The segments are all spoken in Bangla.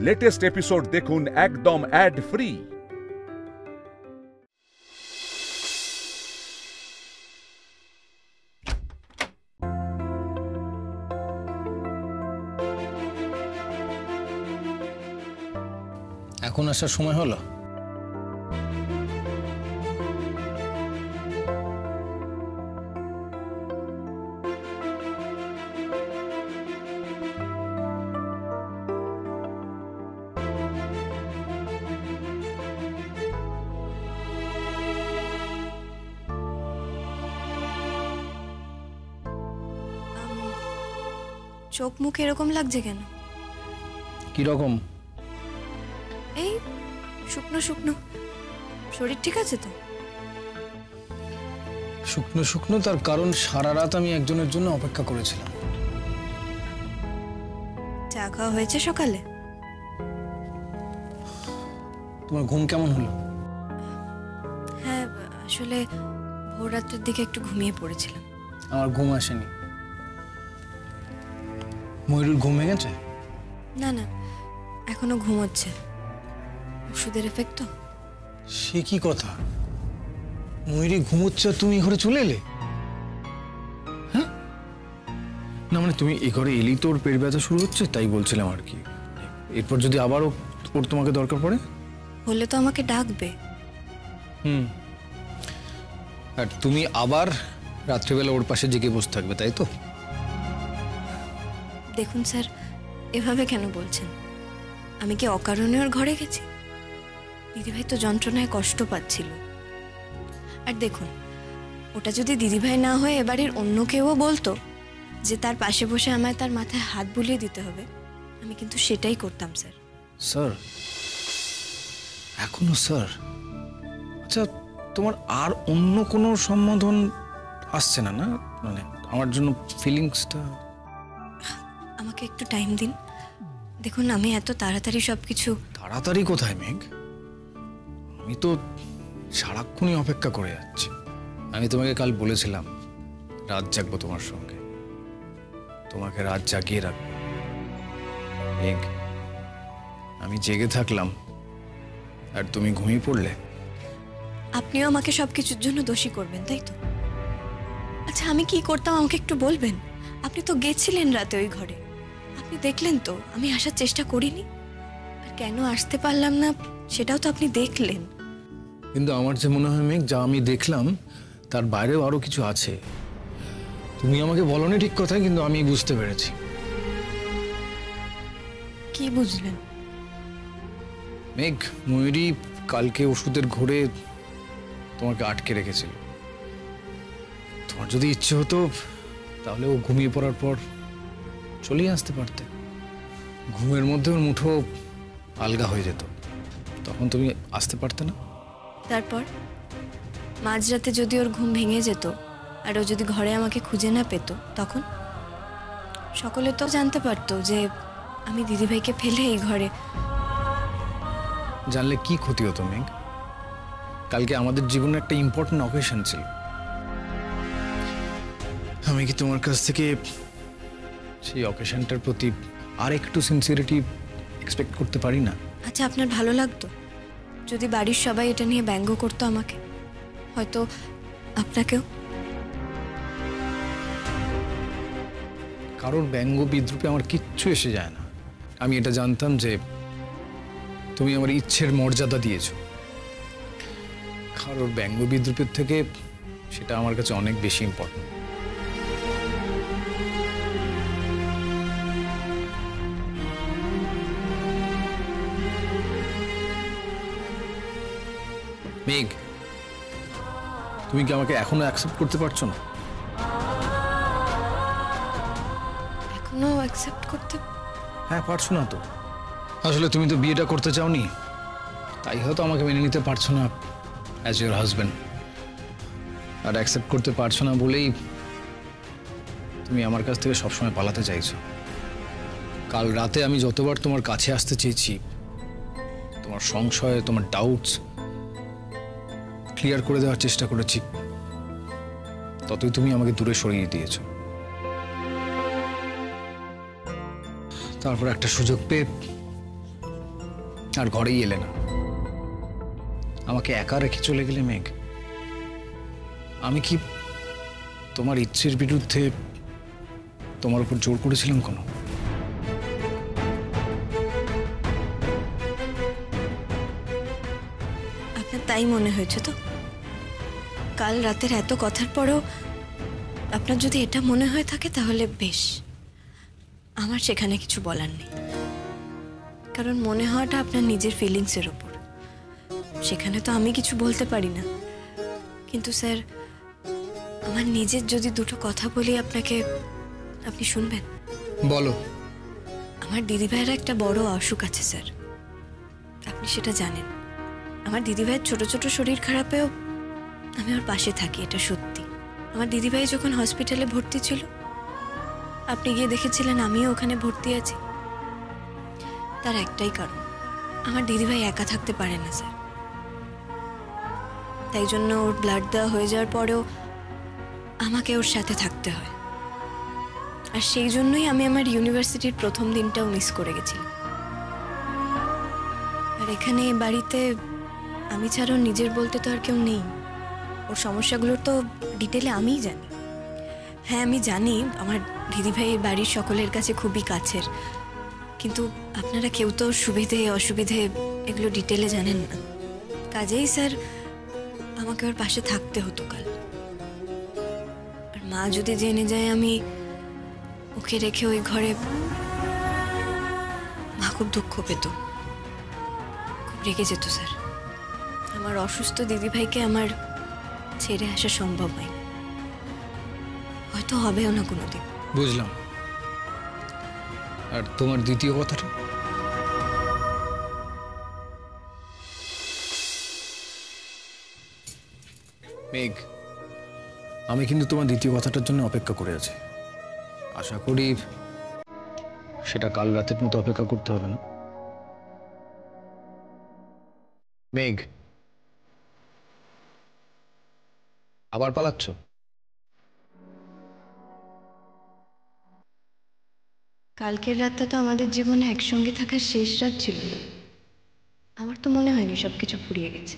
লেটেস্ট এপিসোড দেখুন একদম অ্যাড ফ্রি। এখন আসার সময় হলো? চোখ মুখ এরকম লাগছে কেন? কি রকম? এই শুকনো শুকনো। শরীর ঠিক আছে তো? শুকনো শুকনো তার কারণ সারা রাত আমি একজনের জন্য অপেক্ষা করেছিলাম। চা খাওয়া হয়েছে সকালে? তোমার ঘুম কেমন হলো? হ্যাঁ, আসলে ভোর রাতের দিকে একটু ঘুমিয়ে পড়েছিলাম। আমার ঘুম আসেনি। ময়ূরীর ঘুম ভেঙেছে? না না, এখনো ঘুমোচ্ছে। ওষুধের এফেক্ট তো। সে কি কথা? ময়ূরী ঘুমোচ্ছে আর তুমি ঘরে চলে এলে? হ্যাঁ না, মানে তুমি এই ঘরে এলি তোর পেট ব্যথা শুরু হচ্ছে তাই বলছিলাম আর কি। এরপর যদি আবারও ওর তোমাকে দরকার পড়ে? হলে তো আমাকে ডাকবে। আর তুমি আবার রাত্রিবেলা ওর পাশে জেগে বসে থাকবে, তাই তো? দেখুন স্যার, এভাবে কেন বলছেন? আমি কি অকারণে ওর ঘরে গেছি? দিদিভাই তো যন্ত্রণায় কষ্ট পাচ্ছিল। আর দেখুন, ওটা যদি দিদিভাই না হয়ে এবারের অন্য কেউও বলতো যে তার পাশে বসে আমায় তার মাথায় হাত বুলিয়ে দিতে হবে, আমি কিন্তু সেটাই করতাম স্যার। স্যার? এখনো স্যার? আচ্ছা, তোমার আর অন্য কোনো সম্বোধন আসছে না? না মানে আমার জন্য ফিলিংসটা। আমাকে একটু টাইম দিন। দেখুন, আমি এত তাড়াতাড়ি সবকিছু। তাড়াতাড়ি কোথায় মেঘ? আমি তো সারাক্ষণই অপেক্ষা করে যাচ্ছি। আমি তোমাকে কাল বলেছিলাম রাত জাগবো তোমার সঙ্গে, তোমাকে রাত জাগিয়ে রাখবো। মেঘ, আমি জেগে থাকলাম আর তুমি ঘুমিয়ে পড়লে। আপনিও আমাকে সবকিছুর জন্য দোষী করবেন, তাই তো? আচ্ছা, আমি কি করতাম আমাকে একটু বলবেন? আপনি তো গেছিলেন রাতে ওই ঘরে, আপনি দেখলেন তো আমি আসার চেষ্টা করিনি। আর কেন আসতে পারলাম না সেটাও তো আপনি দেখলেন। কিন্তু আমার যে মনে হয় মেঘ, যা আমি দেখলাম তার বাইরেও আরো কিছু আছে। তুমি আমাকে বলনি ঠিক কথা, কিন্তু আমি বুঝতে পেরেছি। কি বুঝলেন? মেঘ, ময়ূরী কালকে ওষুধের ঘোরে তোমাকে আটকে রেখেছিল। তোমার যদি ইচ্ছে হতো তাহলে ও ঘুমিয়ে পড়ার পর চলেই আসতে পারতে। ঘুমের মধ্যে ওর মুঠো আলগা হয়ে যেত, তখন তুমি আসতে পারতে না? তারপর মাঝরাতে যদি ওর ঘুম ভেঙে যেত আর ও যদি ঘরে আমাকে খুঁজে না পেত, তখন সকলে তো জানতে পারতো যে আমি দিদিভাইকে ফেলে এই ঘরে। জানলে কি ক্ষতি হতো মেঘ? কালকে আমাদের জীবনে একটা ইম্পর্টেন্ট অকেশন ছিল। আমি কি তোমার কাছ থেকে সেই অকেশনটার প্রতি আর একটু সিনসিয়ারিটি এক্সপেক্ট করতে পারি না? আচ্ছা, আপনার ভালো লাগতো যদি বাড়ির সবাই এটা নিয়ে ব্যঙ্গ করতো আমাকে? হয়তো আপনাকেও। কারোর ব্যঙ্গ বিদ্রুপে আমার কিচ্ছু এসে যায় না। আমি এটা জানতাম যে তুমি আমার ইচ্ছের মর্যাদা দিয়েছো। কারোর ব্যঙ্গ বিদ্রুপের থেকে সেটা আমার কাছে অনেক বেশি ইম্পর্টেন্ট। মেঘ, তুমি কি আমাকে এখনো অ্যাকসেপ্ট করতে পারছো না? এখনো অ্যাকসেপ্ট করতে? হ্যাঁ, পারছো না তো। আসলে তুমি তো বিয়েটা করতে চাওনি, তাই হয়তো আমাকে মেনে নিতে পারছো না অ্যাজ ইউর হাজব্যান্ড। আর অ্যাকসেপ্ট করতে পারছো না বলেই তুমি আমার কাছ থেকে সবসময় পালাতে চাইছো। কাল রাতে আমি যতবার তোমার কাছে আসতে চেয়েছি, তোমার সংশয়, তোমার ডাউটস ক্লিয়ার করে দেওয়ার চেষ্টা করেছি, ততই তুমি আমাকে দূরে সরিয়ে দিয়েছো। তারপর একটা সুযোগ পেয়ে আর ঘরেই এলে না, আমাকে একা রেখে চলে গেলে মেঘ। আমি কি তোমার ইচ্ছের বিরুদ্ধে তোমার উপর জোর করেছিলাম কোনো? আপনার তাই মনে হয়েছে তো? কাল রাতের এত কথার পরেও আপনার যদি এটা মনে হয়ে থাকে তাহলে বেশ, আমার সেখানে কিছু বলার নেই। কারণ মনে হওয়াটা আপনার নিজের ফিলিংসের ওপর, সেখানে তো আমি কিছু বলতে পারি না। কিন্তু স্যার, আমার নিজের যদি দুটো কথা বলি আপনাকে, আপনি শুনবেন? বলো। আমার দিদিভাইয়ের একটা বড় অসুখ আছে স্যার, আপনি সেটা জানেন। আমার দিদিভাইয়ের ছোট ছোট শরীর খারাপেও আমি ওর পাশে থাকি, এটা সত্যি। আমার দিদিভাই যখন হসপিটালে ভর্তি ছিল, আপনি গিয়ে দেখেছিলেন আমিও ওখানে ভর্তি আছি। তার একটাই কারণ, আমার দিদিভাই একা থাকতে পারে না স্যার। তাই জন্য ওর ব্লাড দেওয়া হয়ে যাওয়ার পরেও আমাকে ওর সাথে থাকতে হয়। আর সেই জন্যই আমি আমার ইউনিভার্সিটির প্রথম দিনটাও মিস করে গেছিলাম। আর এখানে এই বাড়িতে আমি ছাড়া ওর নিজের বলতে তো আর কেউ নেই। ওর সমস্যাগুলো তো ডিটেলে আমিই জানি। হ্যাঁ, আমি জানি আমার দিদিভাইয়ের বাড়ির সকলের কাছে খুবই কাছের, কিন্তু আপনারা কেউ তো সুবিধে অসুবিধে এগুলো ডিটেলে জানেন না। কাজেই স্যার, আমাকে ওর পাশে থাকতে হতো কাল। আর মা যদি জেনে যায় আমি ওকে রেখে ওই ঘরে, মা খুব দুঃখ পেত, খুব রেগে যেত স্যার। আমার অসুস্থ দিদিভাইকে আমার ছেড়ে আসা সম্ভব হয়, হয়তো হবেও না কোনোদিন। বুঝলাম। আর তোমার দ্বিতীয় কথাটা? মেঘ, আমি কিন্তু তোমার দ্বিতীয় কথাটার জন্য অপেক্ষা করে আছি। আশা করি সেটা কাল রাতের মতো অপেক্ষা করতে হবে না। মেঘ, আবার পালাচ্ছ? কালকের রাতটা তো আমাদের জীবনে একসঙ্গে থাকার শেষ রাত ছিল না। আমার তো মনে হয়নি সবকিছু ফুরিয়ে গেছে।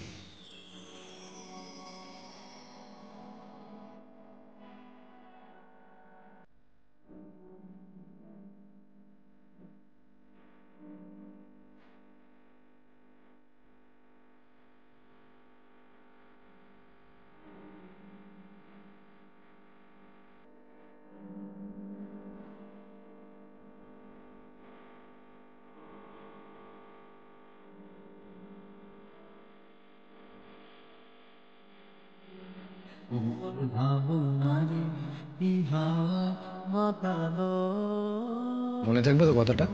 মনে থাকবে তো কথাটা?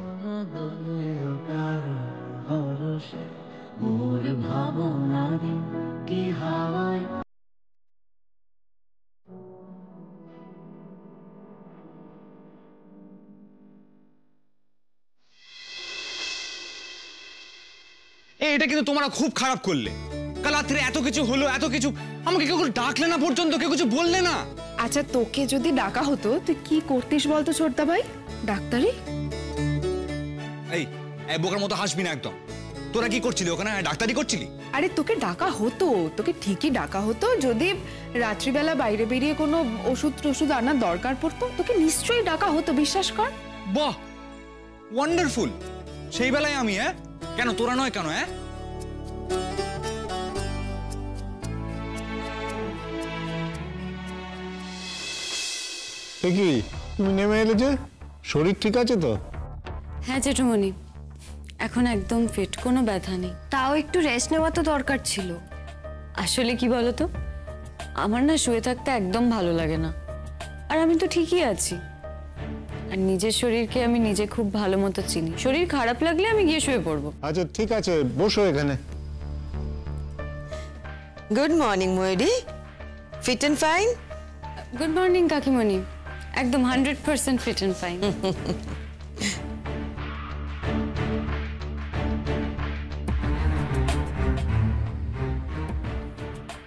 এটা কিন্তু তোমরা খুব খারাপ করলে। কাল রাত্রে এত কিছু হলো, এত কিছু, আমাকে কেউ ডাকলে না, পর্যন্ত কেউ কিছু বললে না। আচ্ছা, তোকে যদি ডাকা হতো তুই কি করতিস বলতো ছোটদা ভাই? ডাক্তারি? এই বোকার মতো হাসবি না একদম। তোরা কি করছিলি ওখানে? ডাক্তারি করছিলি? আরে তোকে ডাকা হতো, তোকে ঠিকই ডাকা হতো। যদি রাত্রিবেলা বাইরে বেরিয়ে কোনো ওষুধ আনার দরকার পড়তো, তোকে নিশ্চয়ই ডাকা হতো, বিশ্বাস কর। বাহ, ওয়ান্ডারফুল। সেই বেলায় আমি? কেন তোরা নয় কেন? কি তুমি নেমে এলে যে? শরীর ঠিক আছে তো? হ্যাঁ জেঠুমনি, এখন একদম ফিট, কোনো ব্যথা নেই। তাও একটু রেস্ট নেওয়া তো দরকার ছিল। আসলে কি বলতো, আমার না শুয়ে থাকতে একদম ভালো লাগে না। আর আমি তো ঠিকই আছি। আর নিজের শরীরকে আমি নিজে খুব ভালো মতো চিনি। শরীর খারাপ লাগলে আমি গিয়ে শুয়ে পড়বো। আচ্ছা ঠিক আছে, বসো এখানে। Good morning Mayuri, fit and fine? Good morning কাকিমণি, একদম 100% ফিট অ্যান্ড ফাইন।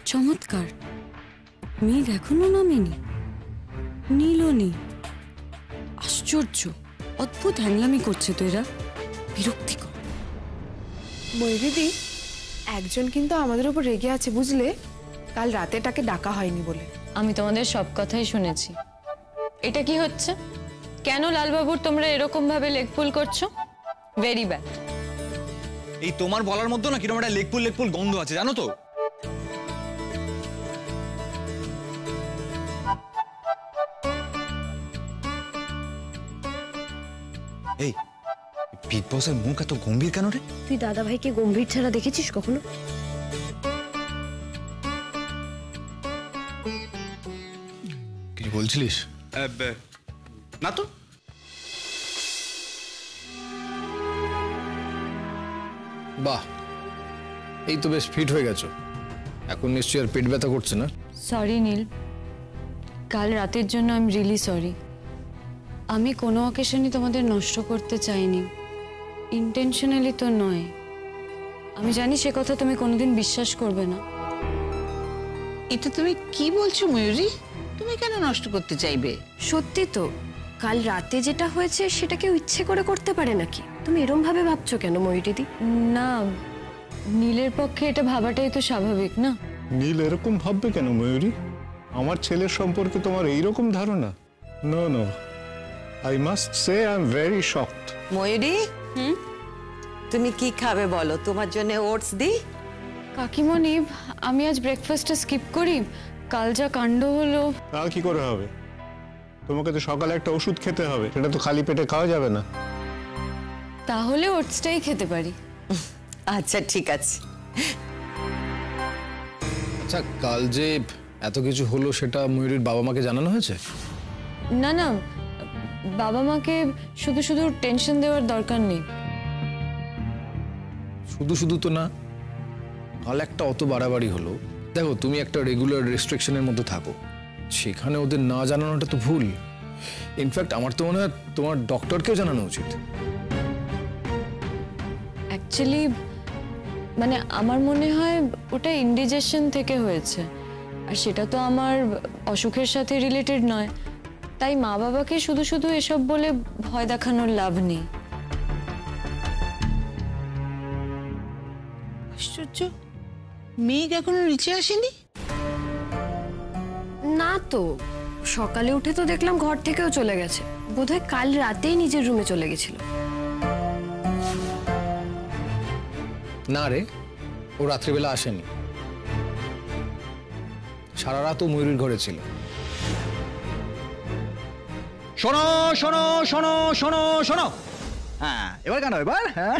চমৎকার। মেঘ এখনো নামেনি, নীলনি। আশ্চর্য, অদ্ভুত হ্যাংলামি করছে তো এরা, বিরক্তিকর। ময়ূরীদি, একজন কিন্তু আমাদের উপর রেগে আছে বুঝলে, কাল রাতে তাকে ডাকা হয়নি বলে। আমি তোমাদের সব কথাই শুনেছি। এটা কি হচ্ছে? কেন লালবাবুর তোমরা এরকম ভাবে লেগ পুল করছো? Very bad. এই তোমার বলার মধ্যে না কিরকম একটা লেগপুল গন্ধ আছে জানো তো। এই বিগ বসের মুখ এত গম্ভীর কেন রে? তুই দাদা ভাইকে গম্ভীর ছাড়া দেখেছিস কখনো? কিছু বলছিলিস? না তো। বাহ, এই তো বেশ ফিট হয়ে গেছো। এখন নিশ্চয়ই আর পেট ব্যথা করছে না? সরি নীল, কাল রাতের জন্য আই এম রিয়েলি সরি। আমি কোনো অকেশনই তোমাদের নষ্ট করতে চাইনি, ইন্টেনশনালি তো নয়। আমি জানি সে কথা তুমি কোনোদিন বিশ্বাস করবে না। এটা তুমি কি বলছো ময়ূরী? তুমি কেন নষ্ট করতে চাইবে? সত্যি তো, কাল রাতে যেটা হয়েছে সেটা কেউ ইচ্ছে করে করতে পারে নাকি? তুমি এরম ভাবে ভাবছো কেন ময়ূরীদি? না, নীলের পক্ষে এটা ভাবাটাই তো স্বাভাবিক না? নীল এরকম ভাববে কেন ময়ূরী? আমার ছেলের সম্পর্কে তোমার এইরকম ধারণা? No no, I must say I am very shocked. Mayuri, তুমি কি খাবে বলো? তোমার জন্য ওটস দি। কাকিমণি, আমি আজ ব্রেকফাস্টটা স্কিপ করি। কাল যা কাণ্ড হলো। তা কি করে হবে? তোমাকে তো সকালে একটা ওষুধ খেতে হবে, সেটা তো খালি পেটে খাওয়া যাবে না। তাহলে ওটসটাই খেতে পারি। আচ্ছা ঠিক আছে। আচ্ছা, কাল যে এত কিছু হলো সেটা ময়ূরীর বাবা মাকে জানানো হয়েছে? না না, বাবা মাকে শুধু শুধু টেনশন দেওয়ার দরকার নেই। শুধু শুধু তো না, কাল একটা অত বাড়াবাড়ি হলো। দেখো, তুমি একটা রেগুলার রেস্ট্রিকশনের মধ্যে থাকো, সেখানে ওদের না জানানোটা তো ভুল। ইনফ্যাক্ট আমার তো মনে হয় তোমার ডক্টরকেও জানানো উচিত। অ্যাকচুয়ালি মানে আমার মনে হয় ওটা ইন্ডিজেশন থেকে হয়েছে, আর সেটা তো আমার অসুখের সাথে রিলেটেড নয়। তাই মা বাবাকে শুধু শুধু এসব বলে ভয় দেখানোর লাভ নেই। আশ্চর্য, মেঘ এখনো নিচে আসেনি? না তো, সকালে উঠে তো দেখলাম ঘর থেকেও চলে গেছে। বোধহয় কাল রাতেই নিজের রুমে চলে গেছিল। না রে, ও রাত্রিবেলা আসেনি, সারা রাত ও ময়ূরীর ঘরে ছিল। শোনো শোনো শোনো শোনো শোনো, হ্যাঁ এবার কেন? এবার হ্যাঁ,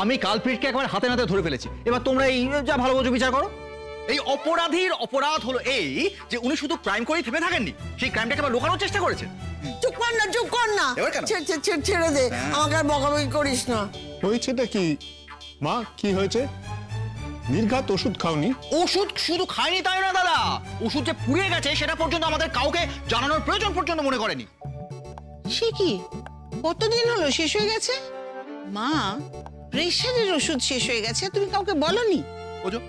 আমি কালপ্রিটকে একবার হাতে নাতে ধরে ফেলেছি। এবার তোমরা এই যা ভালো বোঝো বিচার করো। এই অপরাধীর অপরাধ হলো এই যে উনি শুধু ক্রাইম করেই থেমে থাকেননি, সেই ক্রাইমটাকে আবার লুকানোর চেষ্টা করেছেন। চুপ কর না, চুপ কর না। এবার কেন? ছেড়ে দে, আমাকে আর বকাবকি করিস না। হয়েছেটা কি মা? কি হয়েছে? নির্ঘাত ওষুধ খাওনি? ওষুধ শুধু খায়নি তাই না দাদা, ওষুধ যে পুড়িয়ে গেছে সেটা পর্যন্ত আমাদের কাউকে জানানোর প্রয়োজন পর্যন্ত মনে করেনি। সে কি, কতদিন হলো শেষ হয়ে গেছে? মা, প্রেশারের ওষুধ শেষ হয়ে গেছে, তুমি কাউকে বলনি? বুঝো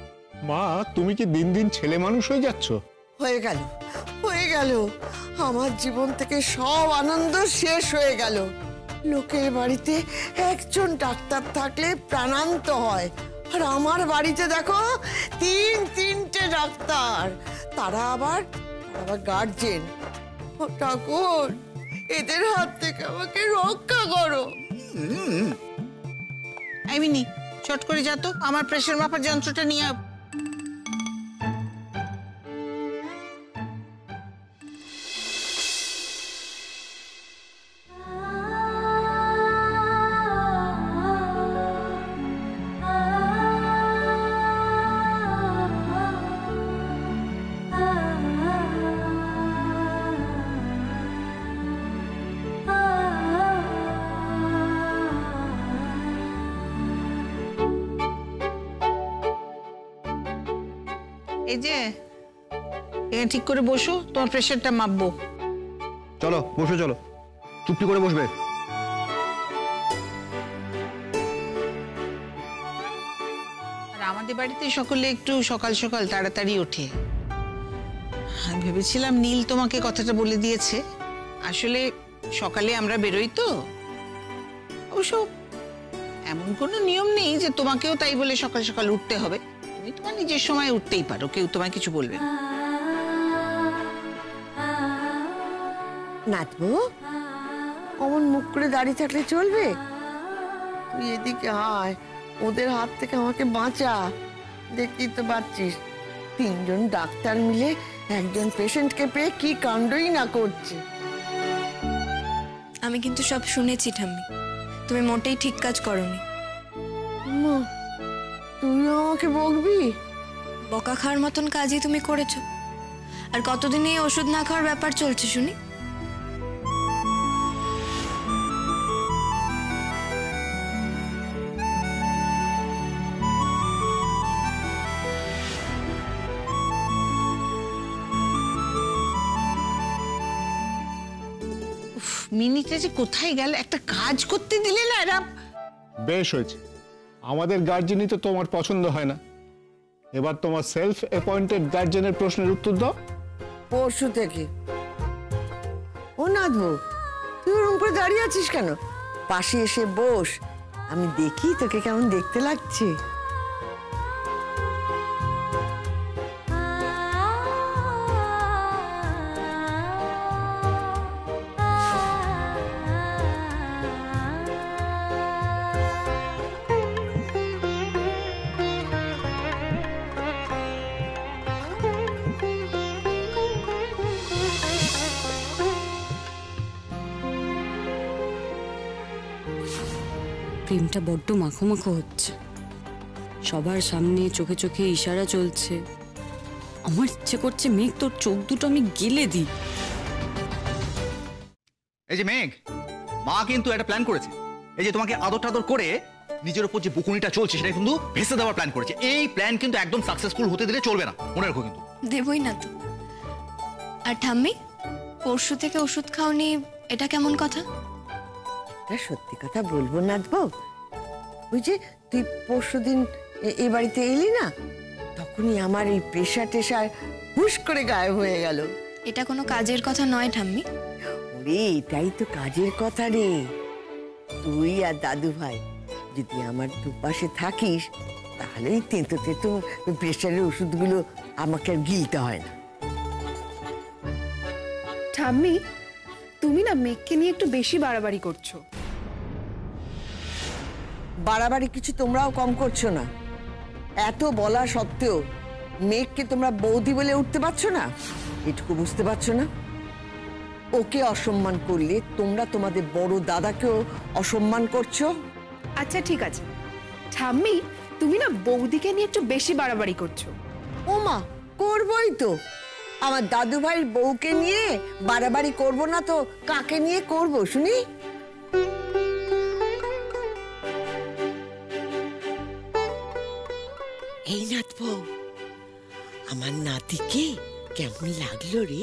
মা, তুমি কি দিন দিন ছেলে মানুষ হয়ে যাচ্ছ? হয়ে গেল, হয়ে গেল। আমার জীবন থেকে সব আনন্দ শেষ হয়ে গেল। লোকের বাড়িতে একজন ডাক্তার থাকলে প্রাণান্ত হয়, আর আমার বাড়িতে দেখো তিনটে ডাক্তার, তারা আবার গার্জেন। ও ঠাকুর, এদের হাত থেকে আমাকে রক্ষা করো। আইমিনি, চট করে যা তো, আমার প্রেশার মাপার যন্ত্রটা নিয়ে আয়। এই যে এখানে ঠিক করে বসো, তোমার প্রেশারটা মাপবো। চলো বসো, চলো চুপটি করে বসবে। আর আমাদের বাড়িতে সকলে একটু সকাল সকাল তাড়াতাড়ি ওঠে। আমি ভেবেছিলাম নীল তোমাকে কথাটা বলে দিয়েছে। আসলে সকালে আমরা বেরোই তো, অবশ্য এমন কোনো নিয়ম নেই যে তোমাকেও তাই বলে সকাল সকাল উঠতে হবে। তুমি তোমার নিজের সময় উঠতেই পারো, কেউ তোমায় কিছু বলবে না। নাচবো? অমন মুখ করে দাঁড়িয়ে থাকলে চলবে? তুই এদিকে আয়, ওদের হাত থেকে আমাকে বাঁচা। দেখতেই তো পাচ্ছিস, 3 জন ডাক্তার মিলে একজন পেশেন্টকে পেয়ে কি কাণ্ডই না করছে। আমি কিন্তু সব শুনেছি ঠাম্মি, তুমি মোটেই ঠিক কাজ করনি। মা, তুইও আমাকে বকবি? বকা খাওয়ার মতন কাজই তুমি করেছো। আর কতদিন এই ওষুধ না খাওয়ার ব্যাপার চলছে শুনি? মিনিটা যে কোথায় গেল, একটা কাজ করতে দিলে না এরা। বেশ হয়েছে, আমাদের গার্জেনই তো তোমার পছন্দ হয় না। এবার তোমার সেলফ অ্যাপয়েন্টেড গার্জেনের প্রশ্নের উত্তর দাও। পরশু থেকে। ও নাচবো, তুই ওরকম করে দাঁড়িয়ে আছিস কেন? পাশে এসে বস, আমি দেখি তোকে কেমন দেখতে লাগছে। প্রেমটা বড্ড মাখো মাখো হচ্ছে, সবার সামনে চোখে চোখে ইশারা চলছে। আমার ইচ্ছে করছে মেঘ তোর চোখ দুটো আমি গেলে দিই। এই যে মেঘ, মা কিন্তু একটা প্ল্যান করেছে। এই যে তোমাকে আদর টাদর করে নিজের উপর যে বুকুনিটা চলছে সেটা কিন্তু ভেসে দেওয়ার প্ল্যান করেছে। এই প্ল্যান কিন্তু একদম সাকসেসফুল হতে দিলে চলবে না, মনে রাখো কিন্তু। দেবই না তো। আর ঠাম্মি, পরশু থেকে ওষুধ খাওনি, এটা কেমন কথা? সত্যি কথা বলবো নাচবো? ওই যে তুই পরশুদিন এ বাড়িতে এলি না, তখনই আমার এই প্রেশার টেশার হুশ করে গায়েব হয়ে গেল। এটা কোনো কাজের কথা নয় ঠাম্মি। ওরে, এটাই তো কাজের কথা রে। তুই আর দাদু ভাই যদি আমার দুপাশে থাকিস, তাহলে এই তেঁতো তেঁতো প্রেশারের ওষুধগুলো আমাকে আর গিলতে হয় না। ঠাম্মি, তুমি না মেঘকে নিয়ে একটু বেশি বাড়াবাড়ি করছো। বাড়াবাড়ি কিছু তোমরাও কম করছো না। এত বলা সত্ত্বেও মেঘকে তোমরা বৌদি বলে উঠতে পারছো না? এটুকু বুঝতে পারছো না? ওকে অসম্মান করলে তোমরা তোমাদের বড় দাদাকেও অসম্মান করছো। আচ্ছা ঠিক আছে ঠাম্মি, তুমি না বৌদিকে নিয়ে একটু বেশি বাড়াবাড়ি করছো। ও মা, করবই তো। আমার দাদু ভাইয়ের বউকে নিয়ে বাড়াবাড়ি করব না তো কাকে নিয়ে করব শুনি? এই নাতবো, আমার নাতিকে কেমন লাগলো রে?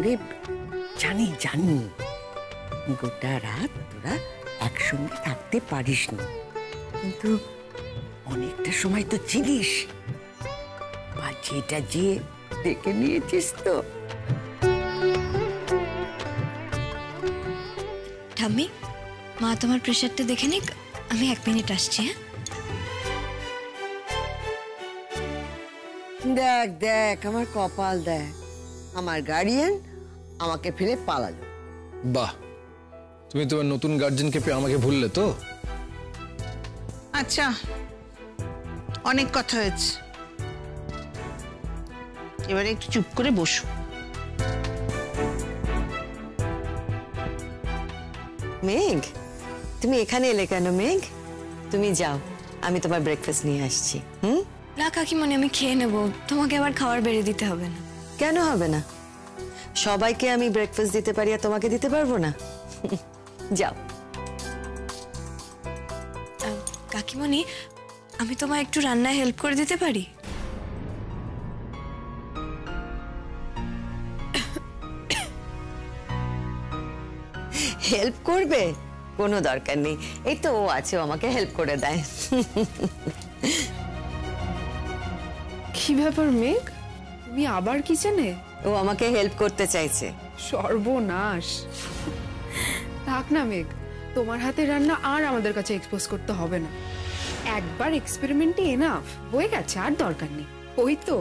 রে, জানি জানি গোটা রাত তোরা একসঙ্গে থাকতে পারিস না, কিন্তু অনেকটা সময় তো ছিলিস। বাজিটা যে দেখে নিয়েছিস তো। ঠাম্মি, মা তোমার প্রেশারটা দেখে নিক, আমি 1 মিনিট আসছি। হ্যাঁ, দেখ দেখ আমার কপাল দেখ, আমার গার্ডিয়ান আমাকে ফেলে পালালো। বাহ, তুমি তোমার নতুন গার্জেনকে পেয়ে আমাকে ভুললে তো? আচ্ছা, অনেক কথা হয়েছে, এবারে একটু চুপ করে বসো। মেঘ, তুমি এখানে এলে কেন? মেঘ, তুমি যাও, আমি তোমার ব্রেকফাস্ট নিয়ে আসছি। না কাকিমণি, আমি খেয়ে নেব, তোমাকে আবার খাবার বেড়ে দিতে হবে না। কেন হবে না? সবাইকে আমি ব্রেকফাস্ট দিতে পারি আর তোমাকে দিতে পারবো না? যাও। কাকিমণি, আমি তোমায় একটু রান্নায় হেল্প করে দিতে পারি? হেল্প করবে? কোনো দরকার নেই, এই তো ও আছে, ও আমাকে হেল্প করে দেয়। কি ব্যাপার মেঘ, তুমি আবার কিচেনে? ও আমাকে হেল্প করতে চাইছে। সর্বনাশ। থাক না মেঘ, তোমার হাতে রান্না আর আমাদের কাছে এক্সপোজ করতে হবে না। একবার এক্সপেরিমেন্টই এনাফ, হয়ে গেছে, আর দরকার নেই। ওই তো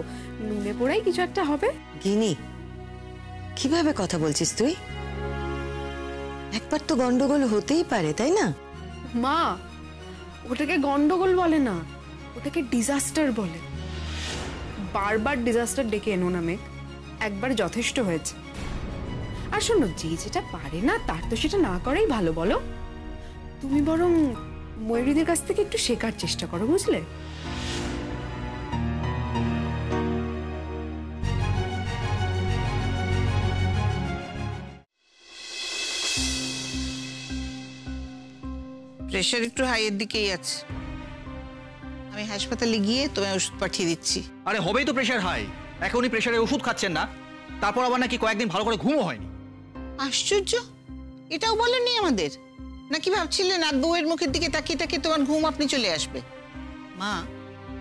নুনে পোড়াই কিছু একটা হবে। গিনি, কিভাবে কথা বলছিস তুই? একবার তো গন্ডগোল হতেই পারে, তাই না? মা, ওটাকে গন্ডগোল বলে না, ওটাকে ডিজাস্টার বলে। বারবার ডিজাস্টার ডেকে এনো না মেঘ, একবার যথেষ্ট হয়েছে। আর শোনো, যে যেটা পারে না তার তো সেটা না করাই ভালো, বলো? তুমি বরং ময়ূরীদের কাছ থেকে একটু শেখার চেষ্টা করো, বুঝলে? প্রেশার একটু হাইয়ের দিকেই আছে। আমি হাসপাতালে গিয়ে তোমায় ওষুধ পাঠিয়ে দিচ্ছি। আরে হবেই তো প্রেশার হাই, এখনই প্রেশারের ওষুধ খাচ্ছেন না, তারপর আবার নাকি কয়েকদিন ভালো করে ঘুমও হয়নি। আশ্চর্য, এটাও বলেননি আমাদের? নাকি ভাবছিলেন আর বউয়ের মুখের দিকে তাকিয়ে তাকিয়ে তোমার ঘুম আপনি চলে আসবে? মা,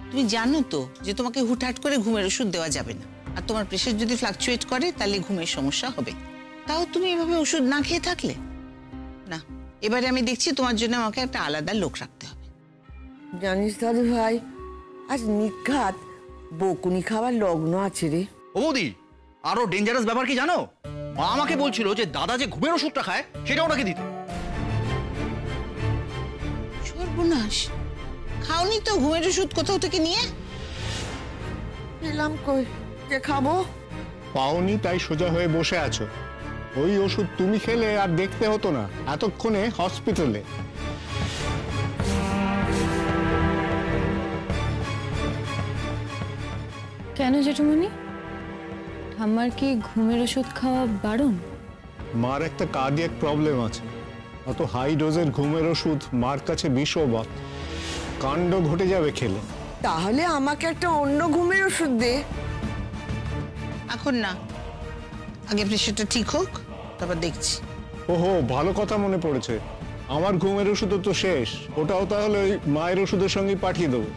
তুমি জানো তো যে তোমাকে হুটহাট করে ঘুমের ওষুধ দেওয়া যাবে না, আর তোমার প্রেশার যদি ফ্লাকচুয়েট করে তাহলে ঘুমের সমস্যা হবে। তাও তুমি এভাবে ওষুধ না খেয়ে থাকলে না। এবারে আমি দেখছি তোমার জন্য আমাকে একটা আলাদা লোক রাখতে হবে। জানিস দাদু ভাই, আজ নিঘাত বকুনি খাওয়ার লগ্ন আছে রে। ও বৌদি, আরো ডেঞ্জারাস ব্যাপার কি জানো? মা আমাকে বলছিল যে দাদা যে ঘুমের ওষুধটা খায় সেটা ওনাকে দিতে। সর্বনাশ, খাওনি তো ঘুমের ওষুধ কোথাও থেকে নিয়ে? পেলাম কই যে খাবো? পাওনি তাই সোজা হয়ে বসে আছো। ওই ওষুধ তুমি খেলে আর দেখতে হতো না এতক্ষণে হসপিটালে। কেন জেঠুমনি, ঠাম্মার কি ঘুমের ওষুধ খাওয়া বারণ? মার একটা কার্ডিয়াক প্রবলেম আছে, অত হাই ডোজের ঘুমের ওষুধ মার কাছে বিষবৎ, কাণ্ড ঘটে যাবে খেলে। তাহলে আমাকে একটা অন্য ঘুমের ওষুধ দে। এখন না, আগে প্রেশারটা ঠিক হোক, তারপর দেখছি। ওহো, ভালো কথা মনে পড়েছে, আমার ঘুমের ওষুধও তো শেষ, ওটাও তাহলে ওই মায়ের ওষুধের সঙ্গে পাঠিয়ে দেবো।